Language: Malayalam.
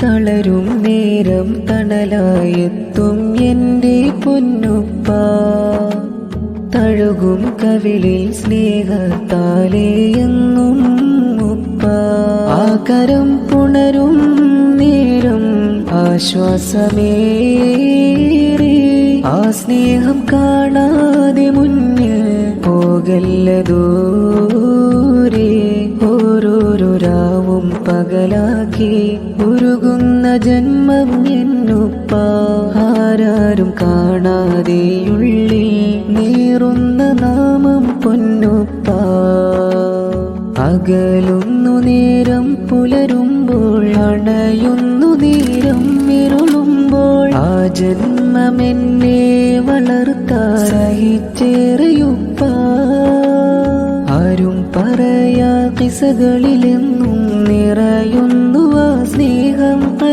തളരും നേരം തണലായെത്തും എൻ്റെ പൊന്നുപ്പ. തഴുകും കവിളിൽ സ്നേഹത്താലേ എന്നും ഉപ്പ. ആകരം പുണരും നേരം ആശ്വാസമേറെ. ആ സ്നേഹം കാണാതെ മുന്നിൽ പോകല്ല ദൂരെ. ഓരോരോ രാവും പകലാക്കി ഉരുകുന്ന ജന്മം എന്നുപ്പ. ആരാരും കാണാതെയുള്ളിൽ നീറുന്ന നാമം പൊന്നുപ്പ. അകലുന്നു നേരം പുലരുമ്പോൾ അണയുന്നു നേരം ഇരുളുമ്പോൾ. ആ ജന്മമെന്നെ വളർത്താൻ സഹിച്ചേറിയുപ്പ. ആരും പറയാ കിസ്സകളിലെന്നും നിറയുന്നു ആ സ്നേഹം.